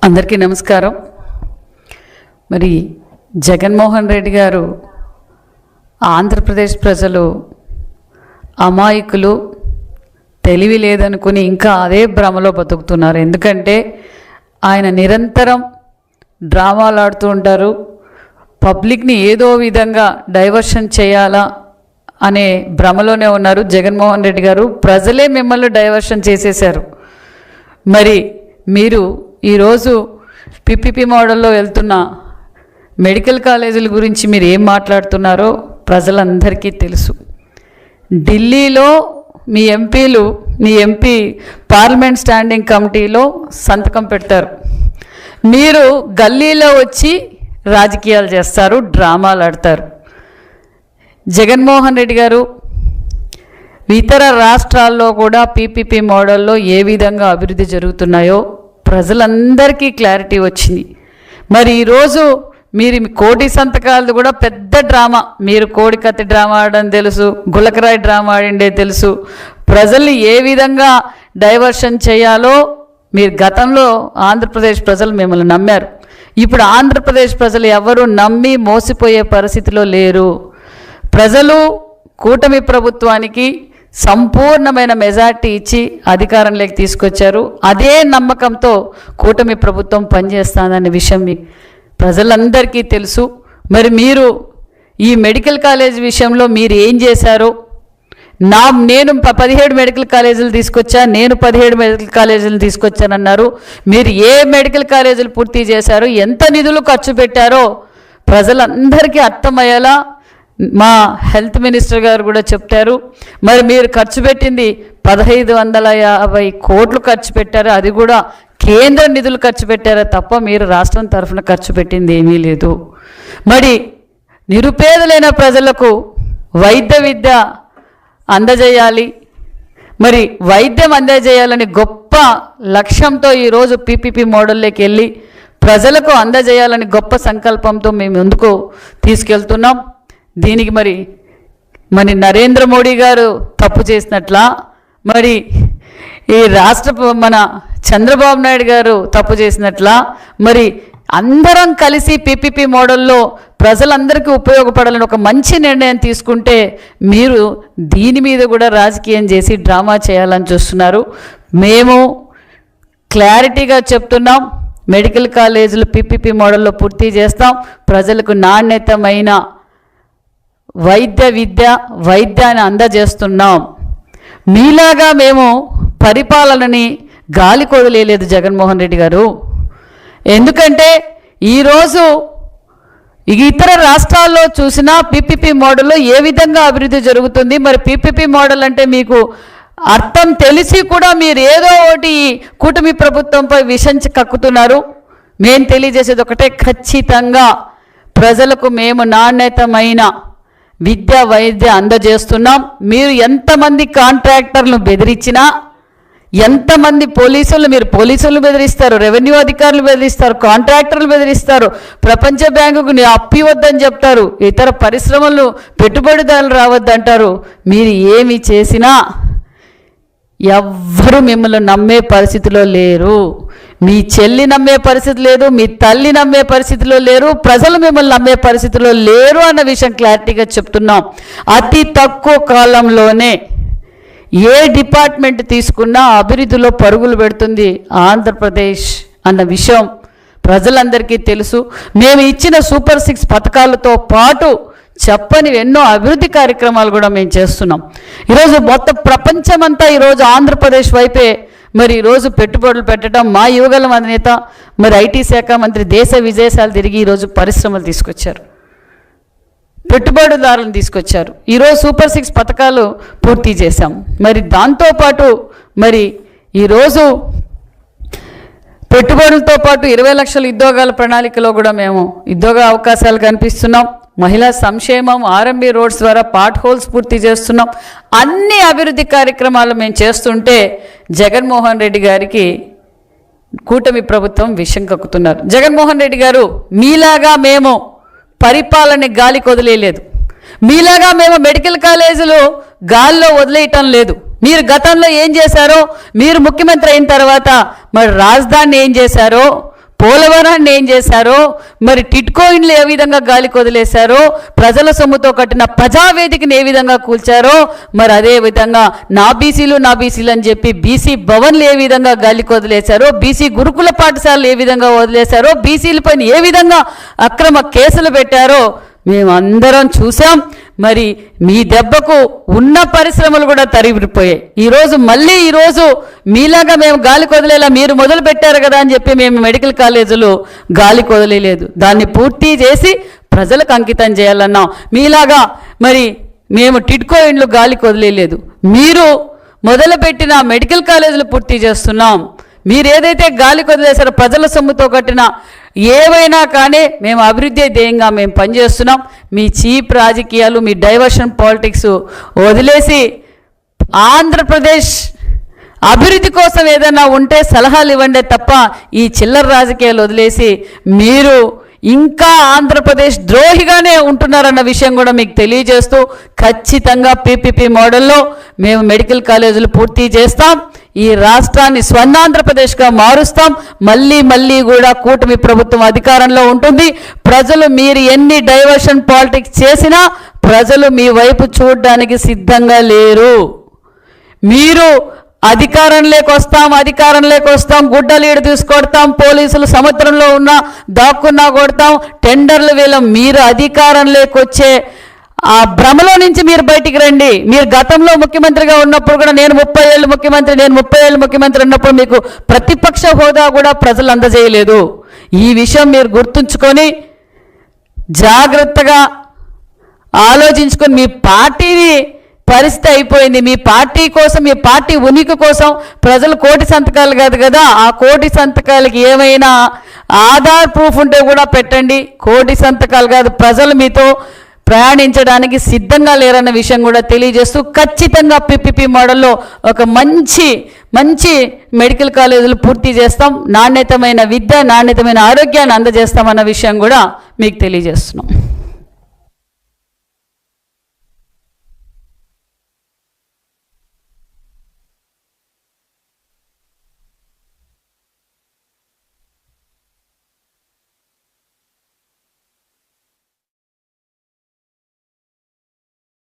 అందరికీ నమస్కారం. మరి జగన్మోహన్ రెడ్డి గారు ఆంధ్రప్రదేశ్ ప్రజలు అమాయకులు, తెలివి లేదనుకుని ఇంకా అదే భ్రమలో బతుకుతున్నారు. ఎందుకంటే ఆయన నిరంతరం డ్రామాలు ఆడుతూ ఉంటారు. పబ్లిక్ని ఏదో విధంగా డైవర్షన్ చేయాలా అనే భ్రమలోనే ఉన్నారు జగన్మోహన్ రెడ్డి గారు. ప్రజలే మిమ్మల్ని డైవర్షన్ చేసేశారు. మరి మీరు ఈరోజు పిపిపి మోడల్లో వెళ్తున్న మెడికల్ కాలేజీల గురించి మీరు ఏం మాట్లాడుతున్నారో ప్రజలందరికీ తెలుసు. ఢిల్లీలో మీ ఎంపీ పార్లమెంట్ స్టాండింగ్ కమిటీలో సంతకం పెడతారు. మీరు గల్లీలో వచ్చి రాజకీయాలు చేస్తారు, డ్రామాలు ఆడతారు. జగన్మోహన్ రెడ్డి గారు ఇతర రాష్ట్రాల్లో కూడా పీపీపీ మోడల్లో ఏ విధంగా అభివృద్ధి జరుగుతున్నాయో ప్రజలందరికీ క్లారిటీ వచ్చింది. మరి ఈరోజు మీరు కోటి సంతకాలది కూడా పెద్ద డ్రామా. మీరు కోడికత్తి డ్రామా ఆడడం తెలుసు, గులకరాయి డ్రామా ఆడిండే తెలుసు. ప్రజల్ని ఏ విధంగా డైవర్షన్ చేయాలో మీరు గతంలో ఆంధ్రప్రదేశ్ ప్రజలు మిమ్మల్ని నమ్మారు. ఇప్పుడు ఆంధ్రప్రదేశ్ ప్రజలు ఎవరు నమ్మి మోసపోయే పరిస్థితిలో లేరు. ప్రజలు కూటమి ప్రభుత్వానికి సంపూర్ణమైన మెజార్టీ ఇచ్చి అధికారంలోకి తీసుకొచ్చారు. అదే నమ్మకంతో కూటమి ప్రభుత్వం పనిచేస్తుందనే విషయం ప్రజలందరికీ తెలుసు. మరి మీరు ఈ మెడికల్ కాలేజ్ విషయంలో మీరు ఏం చేశారో, నేను 17 మెడికల్ కాలేజీలు తీసుకొచ్చా, నేను 17 మెడికల్ కాలేజీలు తీసుకొచ్చానన్నారు. మీరు ఏ మెడికల్ కాలేజీలు పూర్తి చేశారో, ఎంత నిధులు ఖర్చు పెట్టారో ప్రజలందరికీ అర్థమయ్యేలా మా హెల్త్ మినిస్టర్ గారు కూడా చెప్తారు. మరి మీరు ఖర్చు పెట్టింది 1550 కోట్లు ఖర్చు పెట్టారు. అది కూడా కేంద్ర నిధులు ఖర్చు పెట్టారా తప్ప మీరు రాష్ట్రం తరఫున ఖర్చు పెట్టింది ఏమీ లేదు. మరి నిరుపేదలైన ప్రజలకు వైద్య విద్య అందజేయాలి, మరి వైద్యం అందజేయాలని గొప్ప లక్ష్యంతో ఈరోజు పీపీపీ మోడల్లోకి వెళ్ళి ప్రజలకు అందజేయాలని గొప్ప సంకల్పంతో మేము ముందుకు తీసుకెళ్తున్నాం. దీనికి మరి నరేంద్ర మోడీ గారు తప్పు చేసినట్లా, మరి ఈ మన చంద్రబాబు నాయుడు గారు తప్పు చేసినట్లా, మరి అందరం కలిసి పీపీపీ మోడల్లో ప్రజలందరికీ ఉపయోగపడాలని ఒక మంచి నిర్ణయం తీసుకుంటే మీరు దీని మీద కూడా రాజకీయం చేసి డ్రామా చేయాలని చూస్తున్నారు. మేము క్లారిటీగా చెప్తున్నాం, మెడికల్ కాలేజీలు పీపీపీ మోడల్లో పూర్తి చేస్తాం. ప్రజలకు నాణ్యతమైన వైద్యాన్ని అందజేస్తున్నాం. మీలాగా మేము పరిపాలనని గాలి కొదలేదు జగన్మోహన్ రెడ్డి గారు. ఎందుకంటే ఈరోజు ఇతర రాష్ట్రాల్లో చూసినా పీపీపీ మోడల్లో ఏ విధంగా అభివృద్ధి జరుగుతుంది. మరి పీపీపీ మోడల్ అంటే మీకు అర్థం తెలిసి కూడా మీరు ఏదో ఒకటి కూటమి ప్రభుత్వంపై విషం కక్కుతున్నారు. మేము తెలియజేసేది ఒకటే, ఖచ్చితంగా ప్రజలకు మేము నాణ్యతమైన వైద్య అందజేస్తున్నాం. మీరు ఎంతమంది కాంట్రాక్టర్లను బెదిరించినా, ఎంతమంది మీరు పోలీసులు బెదిరిస్తారు, రెవెన్యూ అధికారులు బెదిరిస్తారు, కాంట్రాక్టర్లు బెదిరిస్తారు, ప్రపంచ బ్యాంకుకు అప్పు ఇవ్వద్దని చెప్తారు, ఇతర పరిశ్రమలు పెట్టుబడిదారులు రావద్దంటారు. మీరు ఏమి చేసినా ఎవ్వరూ మిమ్మల్ని నమ్మే పరిస్థితిలో లేరు. మీ చెల్లి నమ్మే పరిస్థితి లేదు, మీ తల్లి నమ్మే పరిస్థితిలో లేరు, ప్రజలు మిమ్మల్ని నమ్మే పరిస్థితిలో లేరు అన్న విషయం క్లారిటీగా చెప్తున్నాం. అతి తక్కువ కాలంలోనే ఏ డిపార్ట్మెంట్ తీసుకున్నా అభివృద్ధిలో పరుగులు పెడుతుంది ఆంధ్రప్రదేశ్ అన్న విషయం ప్రజలందరికీ తెలుసు. మేము ఇచ్చిన సూపర్ 6 పథకాలతో పాటు చెప్పని ఎన్నో అభివృద్ధి కార్యక్రమాలు కూడా మేము చేస్తున్నాం. ఈరోజు మొత్తం ప్రపంచమంతా ఈరోజు ఆంధ్రప్రదేశ్ వైపే మరి ఈరోజు పెట్టుబడులు పెట్టడం, మా యువగలం అధినేత మరి ఐటీ శాఖ మంత్రి దేశ విదేశాలు తిరిగి ఈరోజు పరిశ్రమలు తీసుకొచ్చారు, పెట్టుబడిదారులను తీసుకొచ్చారు. ఈరోజు సూపర్ 6 పథకాలు పూర్తి చేశాం. మరి దాంతోపాటు మరి ఈరోజు పెట్టుబడులతో పాటు 20 లక్షల ఉద్యోగాల ప్రణాళికలో కూడా మేము ఉద్యోగ అవకాశాలు కనిపిస్తున్నాం. మహిళా సంక్షేమం, ఆర్ఎంబీ రోడ్స్ ద్వారా పాట్ హోల్స్ పూర్తి చేస్తున్నాం. అన్ని అభివృద్ధి కార్యక్రమాలు మేము చేస్తుంటే జగన్మోహన్ రెడ్డి గారికి కూటమి ప్రభుత్వం విషం కక్కుతున్నారు. జగన్మోహన్ రెడ్డి గారు, మీలాగా మేము పరిపాలన గాలి కొదిలేదు, మీలాగా మేము మెడికల్ కాలేజీలు గాల్లో వదిలేయటం లేదు. మీరు గతంలో ఏం చేశారో, మీరు ముఖ్యమంత్రి అయిన తర్వాత మరి రాజధాని ఏం చేశారో, పోలవరాన్ని ఏం చేశారో, మరి టిట్కో ఇండ్లు ఏ విధంగా గాలికి వదిలేశారో, ప్రజల సొమ్ముతో కట్టిన ప్రజావేదికని ఏ విధంగా కూల్చారో, మరి అదే విధంగా నా బీసీలు అని చెప్పి బీసీ భవన్లు ఏ విధంగా గాలికి వదిలేశారో, బీసీ గురుకుల పాఠశాలలు ఏ విధంగా వదిలేశారో, బీసీలపైన ఏ విధంగా అక్రమ కేసులు పెట్టారో మేమందరం చూసాం. మరి మీ దెబ్బకు ఉన్న పరిశ్రమలు కూడా తరిగిపోయాయి. ఈరోజు మీలాగా మేము గాలికి వదిలేలా మీరు మొదలు పెట్టారు కదా అని చెప్పి మేము మెడికల్ కాలేజీలు గాలికి వదిలేదు, దాన్ని పూర్తి చేసి ప్రజలకు అంకితం చేయాలన్నాం. మీలాగా మరి మేము టిట్కో ఇండ్లు గాలికి వదిలేదు, మీరు మొదలుపెట్టిన మెడికల్ కాలేజీలు పూర్తి చేస్తున్నాం. మీరు ఏదైతే గాలికి వదిలేశారో ప్రజల సొమ్ముతో కట్టిన ఏవైనా కానీ మేము అభివృద్ధి ధ్యేయంగా మేము పనిచేస్తున్నాం. మీ చీప్ రాజకీయాలు, మీ డైవర్షన్ పాలిటిక్స్ వదిలేసి ఆంధ్రప్రదేశ్ అభివృద్ధి కోసం ఏదైనా ఉంటే సలహాలు ఇవ్వండి తప్ప ఈ చిల్లర రాజకీయాలు వదిలేసి మీరు ఇంకా ఆంధ్రప్రదేశ్ ద్రోహిగానే ఉంటున్నారన్న విషయం కూడా మీకు తెలియజేస్తూ, ఖచ్చితంగా పీపీపీ మోడల్లో మేము మెడికల్ కాలేజీలు పూర్తి చేస్తాం. ఈ రాష్ట్రాన్ని స్వర్ణాంధ్రప్రదేశ్గా మారుస్తాం. మళ్ళీ కూడా కూటమి ప్రభుత్వం అధికారంలో ఉంటుంది. ప్రజలు మీరు ఎన్ని డైవర్షన్ పాలిటిక్స్ చేసినా ప్రజలు మీ వైపు చూడడానికి సిద్ధంగా లేరు. మీరు అధికారంలోకి వస్తాం, గుడ్డలీడు తీసుకొడతాం, పోలీసులు సముద్రంలో ఉన్నా దాక్కున్నా కొడతాం, టెండర్లు వేలం, మీరు అధికారంలోకి వచ్చే ఆ భ్రమలో నుంచి మీరు బయటికి రండి. మీరు గతంలో ముఖ్యమంత్రిగా ఉన్నప్పుడు కూడా నేను 30 ఏళ్ళు ముఖ్యమంత్రి ఉన్నప్పుడు మీకు ప్రతిపక్ష హోదా కూడా ప్రజలు అందజేయలేదు. ఈ విషయం మీరు గుర్తుంచుకొని జాగ్రత్తగా ఆలోచించుకొని మీ పార్టీని పరిస్థితి అయిపోయింది. మీ పార్టీ కోసం, మీ పార్టీ ఉనికి కోసం ప్రజలు కోటి సంతకాలు కాదు కదా, ఆ కోటి సంతకాలకి ఏమైనా ఆధార్ ప్రూఫ్ ఉంటే కూడా పెట్టండి. కోటి సంతకాలు కాదు, ప్రజలు మీతో ప్రయాణించడానికి సిద్ధంగా లేరన్న విషయం కూడా తెలియజేస్తూ, ఖచ్చితంగా పీపీపీ మోడల్లో ఒక మంచి మెడికల్ కాలేజీలు పూర్తి చేస్తాం. నాణ్యతమైన విద్య, నాణ్యతమైన ఆరోగ్యాన్ని అందజేస్తామన్న విషయం కూడా మీకు తెలియజేస్తున్నాం.